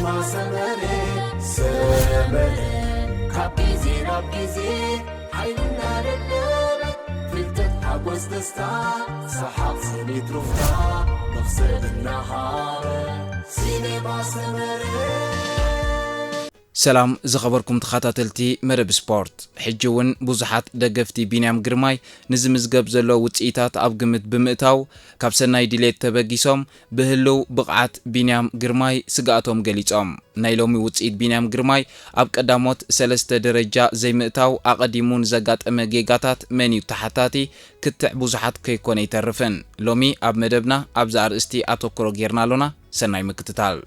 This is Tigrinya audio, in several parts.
سينما سمري كابيزي رابيزي حيلنا للنار فلتت حبوز دستا سحاب سنيت رفتا نغسل النهار سينما سمري سلام زخبركم تخاتلتي مرب سبورت حجون بوزحات دقفتي بينام جرماي نزمزقب زلو وطئيتات أب قمت بمئتاو كابسناي ديليت تبقيسوم بهلو بقعات بينام جرماي سقاتهم قليتهم نايلومي وطئيت بينام جرماي أب قداموت سلسة درجة زي مئتاو أقديمون زقات أمجيقاتات منيو تحتاتي كتع بوزحات كيكون يترفن لومي أب مدبنا أب زار استي أتو كروغيرنا لنا سناي مكتتال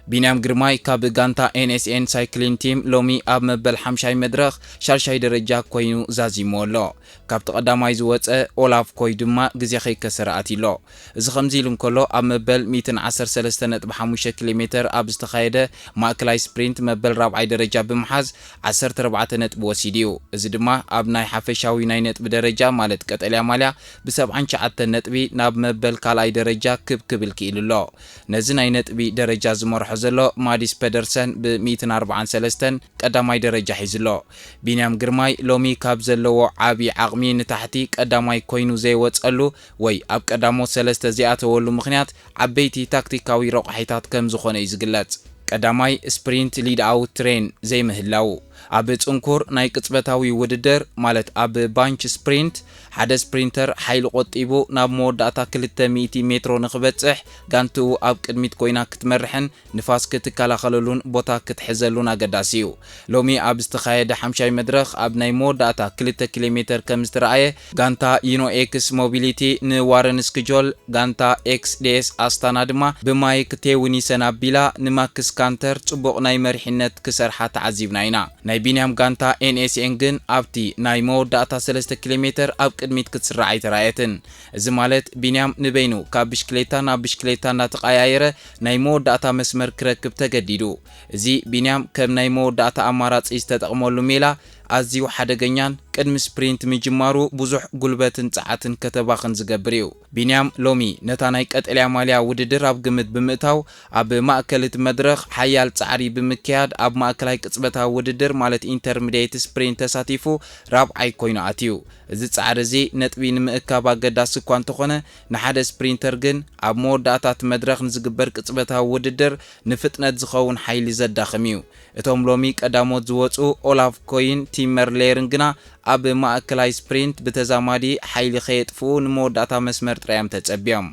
بينام جرماي كاب غانتا NSN سايكلين تيم لومي اب مبل حمشاي مدرخ شارشاي درجة كوينو زازي مولو كاب تقداماي زوات اولاف كوي دما غزيخي كسراتي لو إذا خمزيلون كولو اب مبل 113.5 كيلومتر اب استخايدة ماكلاي سبرينت مبل رابعي درجة بمحاز 14 وسيديو إذا دما اب ناي حفشاوي ناي نت بدرجة مالت كتاليا ماليا بسبعن شعات نتبي ناب مبل كالاي درجة كبل كيلو لو نزن اي نتبي درجة زمرح زلو ماديس بيدرسن ب 143 قداماي درجة حيزلو بينام جرماي لومي كاب زلو عابي عقمي نتحتي قداماي كوينو زي وصلو وي اب قدامو سلسته زياته ولو مخنيات عبيتي تاكتيكاوي رقحيتات كم زخونه يزغلص قداماي سبرينت ليد اوت ترين زي مهلاو اب صنكور ناي قصبتاوي وددر مالت اب بانش سبرينت حدا سبرينتر حيل قطيبو ناب موداتا 200 متر نخبصح غانتو اب قدميت كوينا كتمرحن نفاس كتكالاخللون بوتا كتحزلون اقداسيو لومي اب استخايده حمشاي مدرخ اب ناي موداتا 2 كيلومتر كمسترايه غانتا ينو اكس موبيليتي نوارن سكجول غانتا اكس ديس استانا دما بماي كتيوني سنابيلا نماكس كانتر صبوق ناي مرحنت كسرحه تعذيبناينا ناي بينام غانتا NSN جن ابتي ناي موداتا 3 كيلومتر اب قدميت كتسرعي ترايتن እዚ ማለት ቢንያም ንበይኑ ካብ ብሽክሌታ ናብ ብሽክሌታ እናተቀያየረ ናይ መወዳእታ መስመር ክረክብ ተገዲዱ እዚ ቢንያም ከም ናይ መወዳእታ አማራጺ ዝተጠቅመሉ ሜላ አዚው ሓደገኛን ቅድሚ ስፕሪንት ምጅማሩ ብዙሕ ጉልበትን ጻዓትን ከተባኽን ዝገብርዩ ቢንያም ሎሚ ነታ ናይ ቀጠልያ ማልያ ውድድር ኣብ ግምት ብምእታው ኣብ ማእከልት መድረኽ ሓያል ጻዕሪ ብምክያድ ኣብ ማእከላይ ቅጽበታዊ ውድድር ማለት ኢንተርሚዲየት ስፕሪንት ተሳቲፉ ራብዓይ ኮይኑ ኣትዩ እዚ ጻዕሪ እዚ ነጥቢ ንምእካብ ኣገዳሲ እኳ እንተኾነ ንሓደ ስፕሪንተር ግን ኣብ መወዳእታት መድረኽ ንዝግበር ቅጽበታዊ ውድድር ንፍጥነት ዝኸውን ሓይሊ ዘዳኽም እዩ እቶም ሎሚ ቀዳሞት ዝወጹ ኦላፍ ኮይን ቲመርሌርን ግና ኣብ ማእከላይ ስፕሪንት በተዛማዲ ሓይሊ ኸይጥፉ ንመወዳእታ መስመር ጥራያም ተጸቢዮም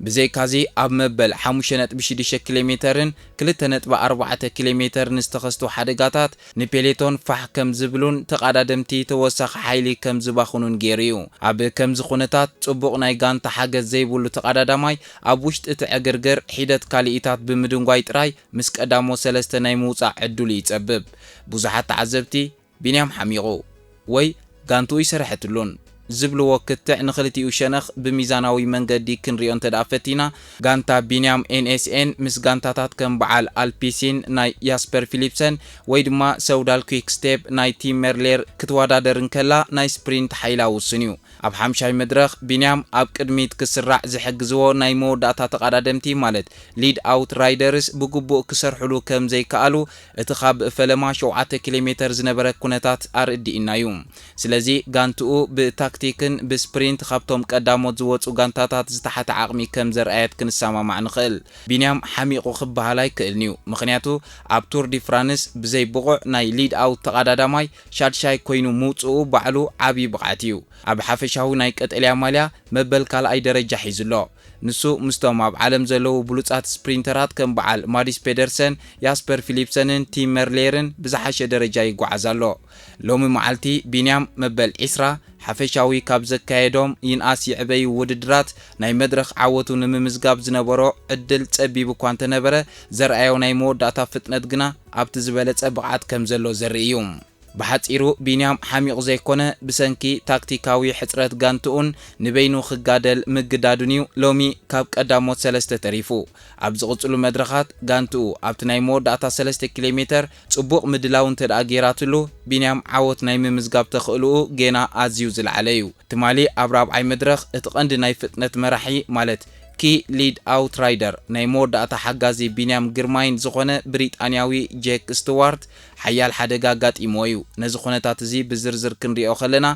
بزي كازي اب مبل 5.6 كيلومترن 2.4 كيلومتر نستخستو حدقاتات نبيليتون فح كم زبلون تقادمتي توسخ حيلي كم زباخونون غيريو اب كم زخونتات صبوق ناي غانتا حاجز زيبولو تقاداماي اب وشت اتعغرغر حيدت كاليتات بمدنغاي طراي مس قدامو سلسته ناي موصا عدل يصبب بزحات تعذبتي بينام حميقو وي غانتو يسرحتلون زبلو وكتع نخلتي وشنخ بميزاناوي منقدي كنريون تدافتينا غانتا بينيام NSN مس غانتاتات كم بعال البيسين ناي ياسبر فيليبسن ويدما سودال كويك ستيب ناي تيم ميرلير كتوادادرن كلا ناي سبرينت حيلا وسنيو اب حمشاي مدرخ بينيام اب قدميت كسرع زحجزو ناي موداتا تقادمتي مالت ليد اوت رايدرز بغبو كسرحلو كم زي كالو اتخاب فلما 7 كيلومتر زنبره كونتات ارد انايوم سلازي غانتو بتاكتيكن بسبرينت خابتوم قداموت زوصو غانتاتات زتحت عقمي كم زرأيت كنساما مع نخل بينيام حميقو خبهالاي كلنيو مخنياتو اب تور دي فرانس بزي بقع ناي ليد اوت تقاداماي شادشاي كوينو موصو بعلو عبي بقعتيو اب حفشاو ناي قتليا ماليا مبل كالاي درجه حيزلو نسو مستوم اب عالم زلو بلوصات سبرينترات كم بعال ماديس بيدرسن ياسبر فيليبسنن تيمرليرن بزحشه درجه يغعزالو لومي معالتي بينيام مبل اسرا حفشاوي كاب زكايدوم ينقاس يعبي وددرات ناي مدرخ عوتو نممزغاب زنبرو عدل صبيب كوانت نبره زرعيو ناي موداتا فتنت غنا ابت زبلص بقعت كم زلو زريوم بحصيرو بينيام حميق زيكونه بسنكي تاكتيكاوي حصرت غانتون نبينو خغادل مغدادونيو لومي كاب قداموت 3 تريفو ابز قصلو مدرخات غانتو ابتناي موداتا 3 كيلومتر صبوق مدلاون تداغيراتلو بينيام عوت ناي ممزغاب تخلو غينا ازيو زلعليو تمالي ابراب اي مدرخ اتقند ناي فتنت مرحي مالت ኪ ሊድ አውትራይደር ናይ መወዳእታ ሓጋዚ ቢንያም ግርማይን ዝኾነ ብሪጣንያዊ ጄክ ስቱዋርት ሓያል ሓደጋ ጋጢሞ እዩ ነዚ ኩነታት እዚ ብዝርዝር ክንሪኦ ከለና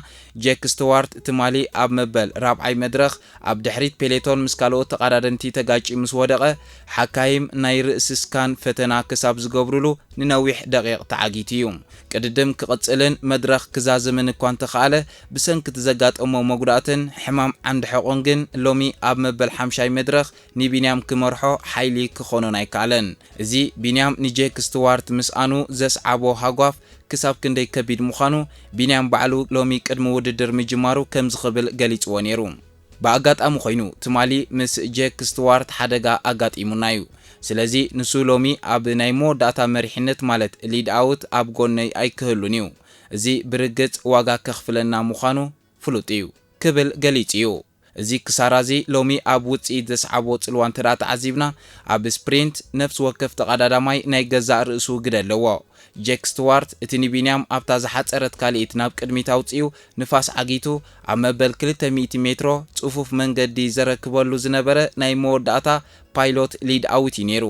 ጄክ ስቱዋርት ትማሊ ኣብ መበል ራብዓይ መድረኽ ኣብ ድሕሪት ፔሌቶን ምስ ካልኦት ተቀዳደምቲ ተጋጪ ምስ ወደቐ ሓካይም ናይ ርእሲ ስካን ፈተና ክሳብ ዝገብሩሉ ንነዊሕ ደቂቕ ተዓጊቱ እዩ ቅድድም ክቕፅልን መድረኽ ክዛዝምን እኳ እንተኸኣለ ብሰንኪ ዘጋጠሞ መጉዳእትን ሕማም ዓንዲ ሕቖን ግን ሎሚ ኣብ መበል 5ይ መድረኽ ንቢንያም ክመርሖ ሓይሊ ክኾኖን ኣይከኣለን እዚ ቢንያም ንጄክ ስቱዋርት ምስኣኑ ዘስዓቦ ሃጓፍ ክሳብ ክንደይ ከቢድ ምዃኑ ቢንያም ባዕሉ ሎሚ ቅድሚ ውድድር ምጅማሩ ከም ዝኽብል ገሊጽዎ ነይሩ ብኣጋጣሚ ኮይኑ ትማሊ ምስ ጄክ ስቱዋርት ሓደጋ ኣጋጢሙና እዩ ስለዚ ንሱ ሎሚ ኣብ ናይ መወዳእታ መሪሕነት ማለት ሊድ ኣውት ኣብ ጎነይ ኣይክህሉን እዩ እዚ ብርግጽ ዋጋ ከኽፍለና ምዃኑ ፍሉጥ እዩ ክብል ገሊጽ እዩ እዚ ክሳራዚ ሎሚ ኣብ ውጽኢት ዘስዓቦ ጽልዋ እንተዳ ተዓዚብና ኣብ ስፕሪንት ነፍሲ ወከፍ ተቀዳዳማይ ናይ ገዛእ ርእሱ ግደ ኣለዎ ጄክ ስቱዋርት እቲ ንቢንያም ኣብታ ዝሓፀረት ካልኢት ናብ ቅድሚት ኣውፅኡ ንፋስ ዓጊቱ ኣብ መበል 200 ሜትሮ ጽፉፍ መንገዲ ዘረክበሉ ዝነበረ ናይ መወዳእታ ፓይሎት ሊድ ኣውት ነይሩ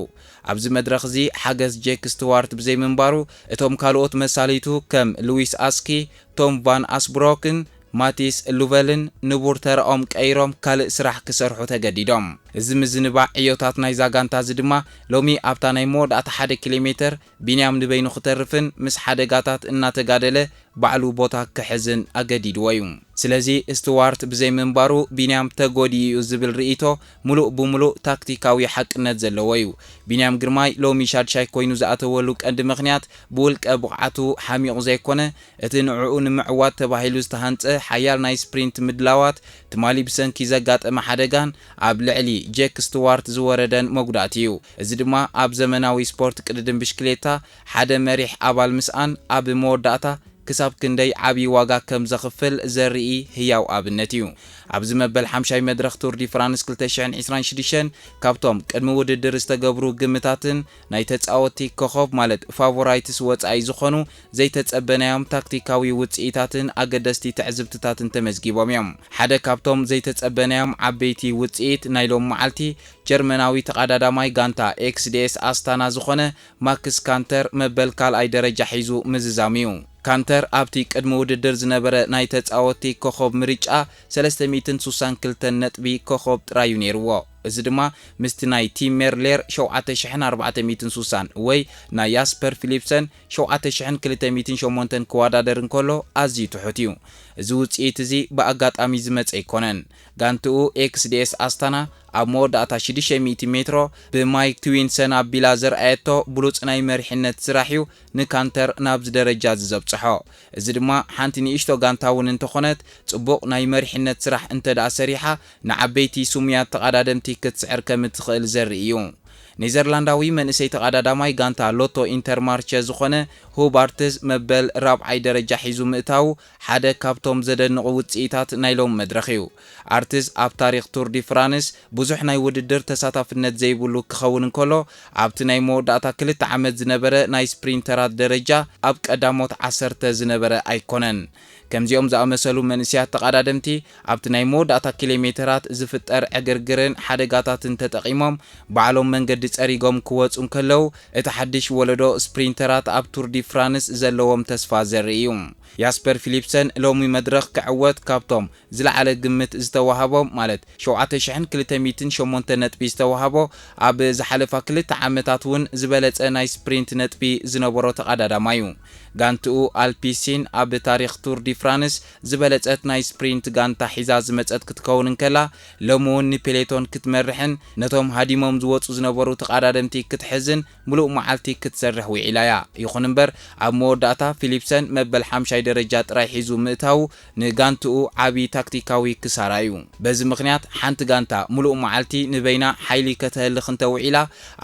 ኣብዚ መድረኽ እዚ ሓገዝ ጄክ ስቱዋርት ብዘይ ምንባሩ እቶም ካልኦት መሳሊቱ ከም ሉዊስ ኣስኪ ቶም ቫን ኣስብሮክን ማቲስ ሉቨልን ንቡር ተረኦም ቀይሮም ካልእ ስራሕ ክሰርሑ ተገዲዶም እዚ ምዝንባዕ ዕዮታት ናይ ዛጋንታ እዚ ድማ ሎሚ ኣብታ ናይ መወዳእታ 1 ኪሎሜትር ቢንያም ንበይኑ ክተርፍን ምስ ሓደጋታት እናተጋደለ ባዕሉ ቦታ ክሕዝን ኣገዲድዎ እዩ ስለዚ ስቱዋርት ብዘይ ምንባሩ ቢንያም ተጎዲኡ ዝብል ርእይቶ ሙሉእ ብሙሉእ ታክቲካዊ ሓቅነት ዘለዎ እዩ ቢንያም ግርማይ ሎሚ ሻድሻይ ኮይኑ ዝኣተወሉ ቀንዲ ምኽንያት ብውልቀ ብቕዓቱ ሓሚቑ ዘይኮነ እቲ ንዕኡ ንምዕዋት ተባሂሉ ዝተሃንፀ ሓያል ናይ ስፕሪንት ምድላዋት ትማሊ ብሰንኪ ዘጋጠመ ሓደጋን ኣብ ልዕሊ ጄክ ስቱዋርት ዝወረደን መጉዳእቲ እዩ እዚ ድማ ኣብ ዘመናዊ ስፖርት ቅድድም ብሽክሌታ ሓደ መሪሕ ኣባል ምስኣን ኣብ መወዳእታ ክሳብ ክንደይ ዓብይ ዋጋ ከም ዘኽፍል ዘርኢ ህያው ኣብነት እዩ ኣብዚ መበል 5ይ መድረኽ ቱር ዲ ፍራንስ 2026 ካብቶም ቅድሚ ውድድር ዝተገብሩ ግምታትን ናይ ተጻወቲ ኮኸብ ማለት ፋቮራይትስ ወጻኢ ዝኾኑ ዘይተጸበናዮም ታክቲካዊ ውጽኢታትን ኣገደስቲ ትዕዝብትታትን ተመዝጊቦም እዮም ሓደ ካብቶም ዘይተጸበናዮም ዓበይቲ ውጽኢት ናይ ሎም መዓልቲ ጀርመናዊ ተቀዳዳማይ ጋንታ ኤክስዲኤስ ኣስታና ዝኾነ ማክስ ካንተር መበል ካልኣይ ደረጃ ሒዙ ምዝዛም እዩ ካንተር ኣብቲ ቅድሚ ውድድር ዝነበረ ናይ ተጻወቲ ኮኸብ ምርጫ 362 ነጥቢ ኮኸብ ጥራዩ ነይርዎ እዚ ድማ ምስቲ ናይ ቲም ሜርሌር 7460 ወይ ናይ ያስፐር ፊሊፕሰን 7208 ክወዳደር እንከሎ ኣዝዩ ትሑት እዩ እዚ ውጽኢት እዚ ብኣጋጣሚ ዝመጸ ኣይኮነን ጋንትኡ ኤክስዲኤስ ኣስታና ኣብ መወዳእታ 600 ሜትሮ ብማይክ ትዊንሰን ኣቢላ ዘርኣየቶ ብሉጽ ናይ መሪሕነት ስራሕ እዩ ንካንተር ናብ ደረጃ ዘብጽሖ እዚ ድማ ሓንቲ ንእሽቶ ጋንታ እውን እንተኾነት ጽቡቕ ናይ መሪሕነት ስራሕ እንተዳ ሰሪሓ ንዓበይቲ ሱምያት ተቀዳደምቲ ክትስዕር ከም እትኽእል ዘርኢ እዩ ኔዘርላንዳዊ መንእሰይ ተቀዳዳማይ ጋንታ ሎቶ ኢንተርማርቸ ዝኾነ ሁባርትዝ መበል ራብዓይ ደረጃ ሒዙ ምእታው ሓደ ካብቶም ዘደንቑ ውጽኢታት ናይ ሎም መድረኽ እዩ ኣርትዝ ኣብ ታሪኽ ቱር ዲ ፍራንስ ብዙሕ ናይ ውድድር ተሳታፍነት ዘይብሉ ክኸውን እንከሎ ኣብቲ ናይ መወዳእታ 2 ዓመት ዝነበረ ናይ ስፕሪንተራት ደረጃ ኣብ ቀዳሞት 10 ዝነበረ ኣይኮነን ከምዚኦም ዝኣመሰሉ መንእስያት ተቀዳደምቲ ኣብቲ ናይ መወዳእታ ኪሎሜትራት ዝፍጠር ዕግርግርን ሓደጋታትን ተጠቒሞም ባዕሎም መንገዲ ጸሪጎም ክወጹ እንከለው እቲ ሓድሽ ወለዶ ስፕሪንተራት ኣብ ቱር ዲ ፍራንስ ዘለዎም ተስፋ ዘርኢ እዩ ያስፐር ፊሊፕሰን ሎሚ መድረኽ ክዕወት ካብቶም ዝለዓለ ግምት ዝተዋሃቦም ማለት 7208 ነጥቢ ዝተዋሃቦ ኣብ ዝሓለፋ 2 ዓመታት እውን ዝበለጸ ናይ ስፕሪንት ነጥቢ ዝነበሮ ተቀዳዳማ እዩ ጋንትኡ ኣልፒሲን ኣብ ታሪኽ ቱር ዲ ፍራንስ ዝበለጸት ናይ ስፕሪንት ጋንታ ሒዛ ዝመጸት ክትከውን እንከላ ሎሚ እውን ንፔሌቶን ክትመርሕን ነቶም ሃዲሞም ዝወጹ ዝነበሩ ተቀዳደምቲ ክትሕዝን ሙሉእ መዓልቲ ክትሰርሕ ውዒላያ ይኹን እምበር ኣብ መወዳእታ ፊሊፕሰን መበል 5 ደረጃ ጥራይ ሒዙ ምእታው ንጋንትኡ ዓብይ ታክቲካዊ ክሳራ እዩ በዚ ምኽንያት ሓንቲ ጋንታ ሙሉእ መዓልቲ ንበይና ሓይሊ ከተህልኽ እንተውዒላ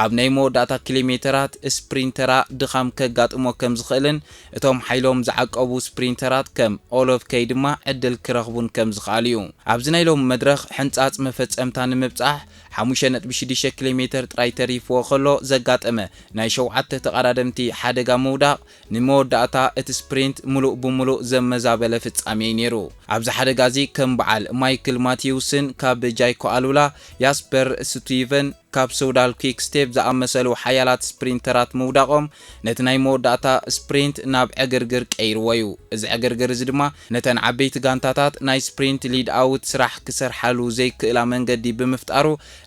ኣብ ናይ መወዳእታ ኪሎሜትራት ስፕሪንተራ ድኻም ከጋጥሞ ከም ዝኽእልን እቶም ሓይሎም ዝዓቀቡ ስፕሪንተራት ከም ኦሎፍ ከይ ድማ ዕድል ክረኽቡን ከም ዝኽኣል እዩ ኣብዚ ናይ ሎም መድረኽ ሕንጻጽ መፈጸምታ ንምብጻሕ 5.6 ኪሎሜትር ጥራይ ተሪፍዎ ከሎ ዘጋጠመ ናይ 7 ተቀዳደምቲ ሓደጋ መውዳቕ ንመወዳእታ እቲ ስፕሪንት ሙሉእ ብሙሉእ ዘመዛበለ ፍጻሜ ነይሩ። ኣብዚ ሓደጋ እዚ ከም በዓል ማይክል ማቲውስን ካብ ጃይኮ አሉላ ያስፐር ስቱቨን ካብ ሶዳል ኩዊክ ስቴፕ ዝኣመሰሉ ሓያላት ስፕሪንተራት መውዳቆም ነቲ ናይ መወዳእታ ስፕሪንት ናብ ዕግርግር ቀይርወዩ። እዚ ዕግርግር እዚ ድማ ነተን ዓበይቲ ጋንታታት ናይ ስፕሪንት ሊድ አውት ስራሕ ክሰርሓሉ ዘይክእላ መንገዲ ብምፍጣሩ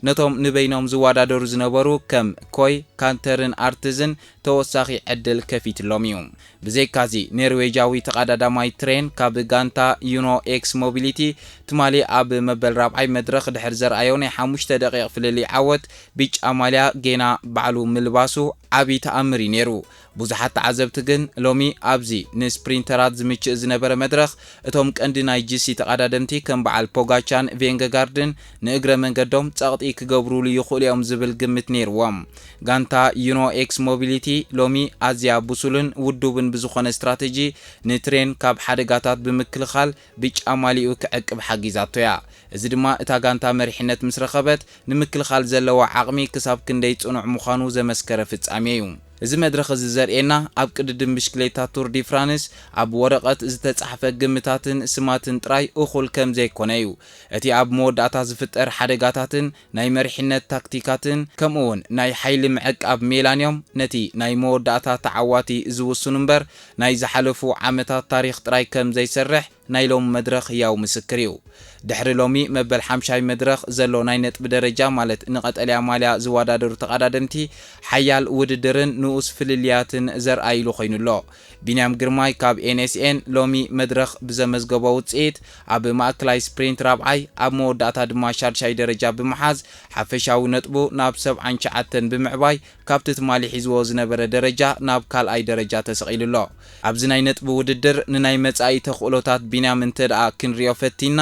ነቶም ንበይኖም ዝወዳደሩ ዝነበሩ ከም ኮይ ካንተርን አርትዝን ተወሳኺ ዕድል ከፊትሎም እዩ። ብዘይካዚ ኖርዌጃዊ ተቀዳዳማይ ትሬን ካብ ጋንታ ዩኖ ኤክስ ሞቢሊቲ ትማሊ ኣብ መበል ራብዓይ መድረኽ ድሕር ዘርኣዮ ናይ 5 ደቂቕ ፍልሊ ዓወት ቢጫ ማልያ ጌና ባዕሉ ምልባሱ ዓቢ ተኣምሪ ነይሩ። ብዙሓት ተዓዘብቲ ግን ሎሚ ኣብዚ ንስፕሪንተራት ዝምችእ ዝነበረ መድረኽ እቶም ቀንዲ ናይ ጂሲ ተቀዳደምቲ ከም በዓል ፖጋቻን ቬንገጋርድን ንእግረ መንገዶም ጸቕጢ ክገብሩሉ ይኽእሉ እዮም ዝብል ግምት ነይርዎም። ጋንታ ዩኖ ኤክስ ሞቢሊቲ ሎሚ ኣዝያ ብሱልን ውዱብን ብዝኾነ ስትራቴጂ ንትሬን ካብ ሓደጋታት ብምክልኻል ቢጫ ማሊኡ ክዕቅብ ሓጊዛቶ እያ። እዚ ድማ እታ ጋንታ መሪሕነት ምስ ረኸበት ንምክልኻል ዘለዋ ዓቕሚ ክሳብ ክንደይ ጽኑዕ ምዃኑ ዘመስከረ ፍጻሜ እዩ። እዚ መድረኽ እዚ ዘርእየና ኣብ ቅድድም ብሽክሌታ ቱር ዲ ፍራንስ ኣብ ወረቐት ዝተጻሕፈ ግምታትን ስማትን ጥራይ እኹል ከም ዘይኮነ እዩ። እቲ ኣብ መወዳእታ ዝፍጠር ሓደጋታትን ናይ መሪሕነት ታክቲካትን ከምኡውን ናይ ሓይሊ ምዕቃብ ሜላንዮም ነቲ ናይ መወዳእታ ተዓዋቲ ዝውስኑ እምበር ናይ ዝሓለፉ ዓመታት ታሪክ ጥራይ ከም ዘይሰርሕ ናይ ሎም መድረኽ ያው ምስክር እዩ። ድሕሪ ሎሚ መበል 50 መድረኽ ዘሎ ናይ ነጥቢ ደረጃ ማለት ንቀጠልያ ማልያ ዝወዳደሩ ተቀዳደምቲ ሓያል ውድድርን ንኡስ ፍልልያትን ዘርኣይሉ ኮይኑሎ። ቢንያም ግርማይ ካብ ኤንኤስኤን ሎሚ መድረኽ ብዘመዝገቦ ውጽኢት ኣብ ማእከላይ ስፕሪንት ራብዓይ ኣብ መወዳእታ ድማ 6ይ ደረጃ ብምሓዝ ሓፈሻዊ ነጥቡ ናብ 79 ብምዕባይ ካብቲ ትማሊ ሒዝዎ ዝነበረ ደረጃ ናብ ካልኣይ ደረጃ ተሰቒሉሎ። ኣብዚ ናይ ነጥቢ ውድድር ንናይ መጻኢ ተኽእሎታት ቢንያም እንተደኣ ክንሪኦ ፈቲና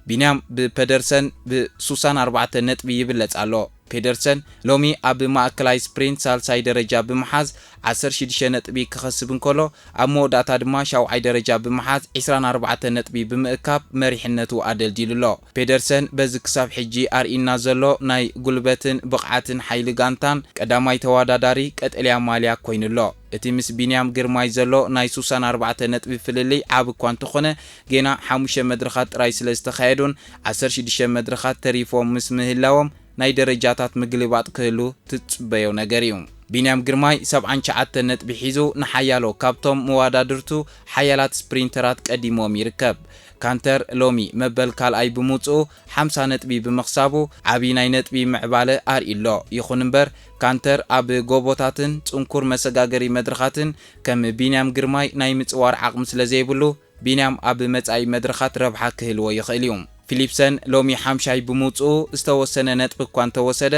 ቢንያም ብፔደርሰን ብ64 ነጥቢ ይብለጽ ኣሎ። ፔደርሰን ሎሚ ኣብ ማእከላይ ስፕሪንት ሳልሳይ ደረጃ ብምሓዝ 16 ነጥቢ ክኸስብ እንከሎ ኣብ መወዳእታ ድማ 7ይ ደረጃ ብምሓዝ 24 ነጥቢ ብምእካብ መሪሕነቱ ኣደልዲሉሎ። ፔደርሰን በዚ ክሳብ ሕጂ ኣርኢና ዘሎ ናይ ጉልበትን ብቕዓትን ሓይሊ ጋንታን ቀዳማይ ተወዳዳሪ ቀጠልያ ማልያ ኮይኑሎ። እቲ ምስ ቢንያም ግርማይ ዘሎ ናይ 64 ነጥቢ ፍልሊ ዓብ እኳ እንተኾነ ጌና 5 መድረኻት ጥራይ ስለ ዝተኻየዱን 16 መድረኻት ተሪፎም ምስ ምህላዎም ናይ ደረጃታት ምግልባጥ ክህሉ ትጽበዮ ነገር እዩ። ቢንያም ግርማይ 79 ነጥቢ ሒዙ ንሓያሎ ካብቶም መዋዳድርቱ ሓያላት ስፕሪንተራት ቀዲሞም ይርከብ። ካንተር ሎሚ መበል ካልኣይ ብምውጽኡ 50 ነጥቢ ብምኽሳቡ ዓቢ ናይ ነጥቢ ምዕባለ ኣርኢሎ። ይኹን እምበር ካንተር ኣብ ጎቦታትን ጽንኩር መሰጋገሪ መድረኻትን ከም ቢንያም ግርማይ ናይ ምጽዋር ዓቕሚ ስለ ዘይብሉ ቢንያም ኣብ መጻኢ መድረኻት ረብሓ ክህልዎ ይኽእል እዩ። ፊሊፕሰን ሎሚ 50 ብምውጽኡ ዝተወሰነ ነጥቢ እኳ እንተወሰደ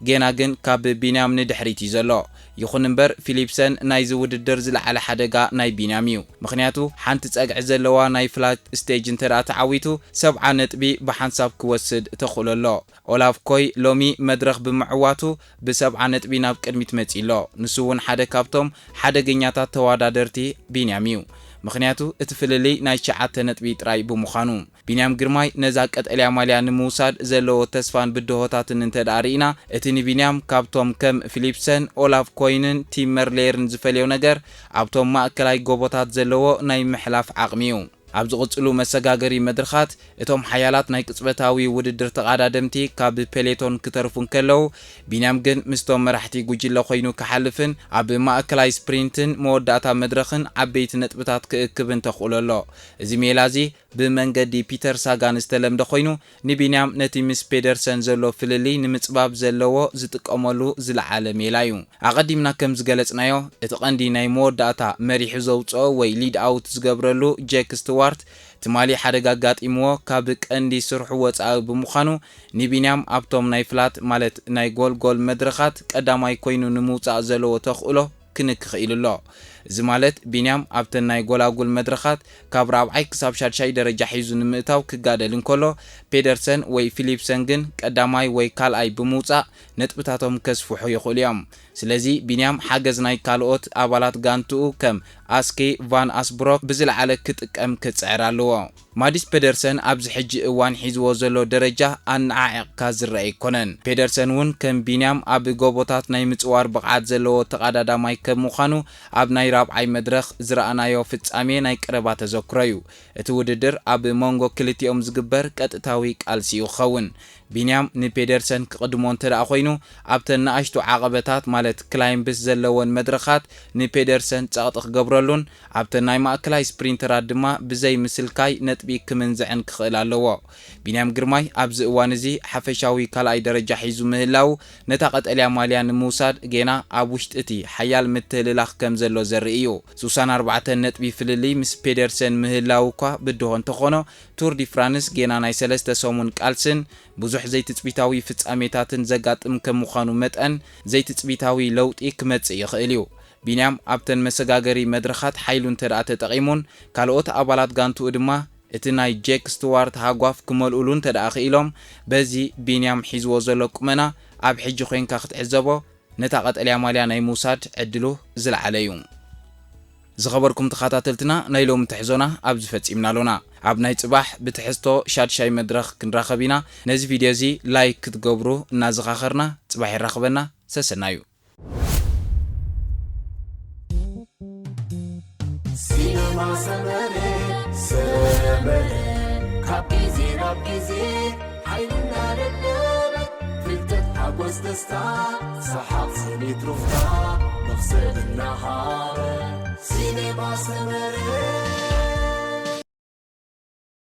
ጌና ግን ካብ ቢንያም ንድሕሪት እዩ ዘሎ። ይኹን እምበር ፊሊፕሰን ናይ ዝውድድር ዝለዓለ ሓደጋ ናይ ቢንያም እዩ። ምክንያቱ ሓንቲ ጸግዒ ዘለዋ ናይ ፍላት ስቴጅ እንተደኣ ተዓዊቱ 70 ነጥቢ ብሓንሳብ ክወስድ ተኽእለሎ። ኦላፍ ኮይ ሎሚ መድረኽ ብምዕዋቱ ብ70 ነጥቢ ናብ ቅድሚት መጺሎ። ንሱ እውን ሓደ ካብቶም ሓደገኛታት ተወዳደርቲ ቢንያም እዩ። ምክንያቱ እቲ ፍልሊ ናይ 9 ነጥቢ ጥራይ ብምዃኑ ቢንያም ግርማይ ነዛ ቀጠልያ ማልያ ንምውሳድ ዘለዎ ተስፋን ብድሆታትን እንተደኣ ርኢና እቲ ንቢንያም ካብቶም ከም ፊሊፕሰን ኦላፍ ኮይንን ቲም መርሌርን ዝፈልዮ ነገር ኣብቶም ማእከላይ ጎቦታት ዘለዎ ናይ ምሕላፍ ዓቕሚ እዩ። ኣብ ዝቕጽሉ መሰጋገሪ መድረኻት እቶም ሓያላት ናይ ቅጽበታዊ ውድድር ተቐዳደምቲ ካብ ፔሌቶን ክተርፉን ከለው ቢንያም ግን ምስቶም መራሕቲ ጉጅለ ኮይኑ ክሓልፍን ኣብ ማእከላይ ስፕሪንትን መወዳእታ መድረኽን ዓበይቲ ነጥብታት ክእክብን ተኽእለሎ። እዚ ሜላዚ ብመንገዲ ፒተር ሳጋን ዝተለምደ ኮይኑ ንቢንያም ነቲ ምስ ፔደርሰን ዘሎ ፍልሊ ንምጽባብ ዘለዎ ዝጥቀመሉ ዝለዓለ ሜላ እዩ። ኣቐዲምና ከም ዝገለጽናዮ እቲ ቀንዲ ናይ መወዳእታ መሪሑ ዘውፅኦ ወይ ሊድ ኣውት ዝገብረሉ ጄክ ስቱዋርት ትማሊ ሓደጋ ጋጢምዎ ካብ ቀንዲ ስርሑ ወጻኢ ብምዃኑ ንቢንያም ኣብቶም ናይ ፍላት ማለት ናይ ጎልጎል መድረኻት ቀዳማይ ኮይኑ ንምውጻእ ዘለዎ ተኽእሎ ክንክኽ ኢሉሎ። እዚ ማለት ቢንያም ኣብተን ናይ ጎላጉል መድረኻት ካብ 4ይ ክሳብ 6ይ ደረጃ ሒዙ ንምእታው ክጋደል እንከሎ ፔደርሰን ወይ ፊሊፕሰን ግን ቀዳማይ ወይ ካልኣይ ብምውፃእ ነጥብታቶም ከስፍሑ ይኽእሉ እዮም። ስለዚ ቢንያም ሓገዝ ናይ ካልኦት ኣባላት ጋንትኡ ከም ኣስኬ ቫን ኣስብሮክ ብዝለዓለ ክጥቀም ክፅዕር ኣለዎ። ማዲስ ፔደርሰን ኣብዚ ሕጂ እዋን ሒዝዎ ዘሎ ደረጃ ኣነዓዒቕካ ዝረአ ኣይኮነን። ፔደርሰን እውን ከም ቢንያም ኣብ ጎቦታት ናይ ምፅዋር ብቕዓት ዘለዎ ተቐዳዳማይ ከም ምዃኑ ኣብ ናይ 4ይ መድረኽ ዝረኣናዮ ፍጻሜ ናይ ቀረባ ተዘክሮ እዩ። እቲ ውድድር ኣብ መንጎ ክልቲኦም ዝግበር ቀጥታዊ ቃልሲ ይኸውን። ቢንያም ንፔደርሰን ክቅድሞ እንተደኣ ኮይኑ ኣብተን ንኣሽቱ ዓቐበታት ማለት ክላይምብስ ዘለዎን መድረኻት ንፔደርሰን ጸቕጢ ክገብረሉን ኣብተን ናይ ማእከላይ ስፕሪንተራት ድማ ብዘይ ምስልካይ ነጥቢ ክምንዝዕን ክኽእል ኣለዎ። ቢንያም ግርማይ ኣብዚ እዋን እዚ ሓፈሻዊ ካልኣይ ደረጃ ሒዙ ምህላው ነታ ቀጠልያ ማልያ ንምውሳድ ጌና ኣብ ውሽጢ እቲ ሓያል ምትህልላኽ ከም ዘሎ ዘርኢ እዩ። 64 ነጥቢ ፍልሊ ምስ ፔደርሰን ምህላው እኳ ብድሆ እንተኾኖ ቱር ዲ ፍራንስ ጌና ናይ 3 ሰሙን ቃልስን ብዙሕ ዘይትፅቢታዊ ፍጻሜታትን ዘጋጥም ከም ምዃኑ መጠን ዘይትፅቢታዊ ለውጢ ክመጽእ ይኽእል እዩ። ቢንያም ኣብተን መሰጋገሪ መድረኻት ሓይሉ እንተደኣ ተጠቒሙን ካልኦት ኣባላት ጋንትኡ ድማ እቲ ናይ ጄክ ስቱዋርት ሃጓፍ ክመልኡሉ እንተደኣ ክኢሎም በዚ ቢንያም ሒዝዎ ዘሎ ቁመና ኣብ ሕጂ ኮንካ ክትዕዘቦ ነታ ቀጠልያ ማልያ ናይ ምውሳድ ዕድሉ ዝለዓለ እዩ። ዝኸበርኩም ተኸታተልትና ናይ ሎሚ ትሕዞና ኣብ ዝፈጺምና ኣሎና ኣብ ናይ ጽባሕ ብትሕዝቶ ሻድሻይ መድረኽ ክንራኸብ ኢና። ነዚ ቪድዮ እዚ ላይክ ክትገብሩ እናዘኻኸርና ጽባሕ ይራኸበና። ሰሰናዩ ሲነማ ሰመረ ሰመረ ካብ ጊዜ ናብ ጊዜ ሓይልና ደደበ ፍልጠት ሓጎስ ደስታ ሰሓቕ ስኒት ሩፍታ መኽሰብ እናሃበ ሲነማ ሰመረ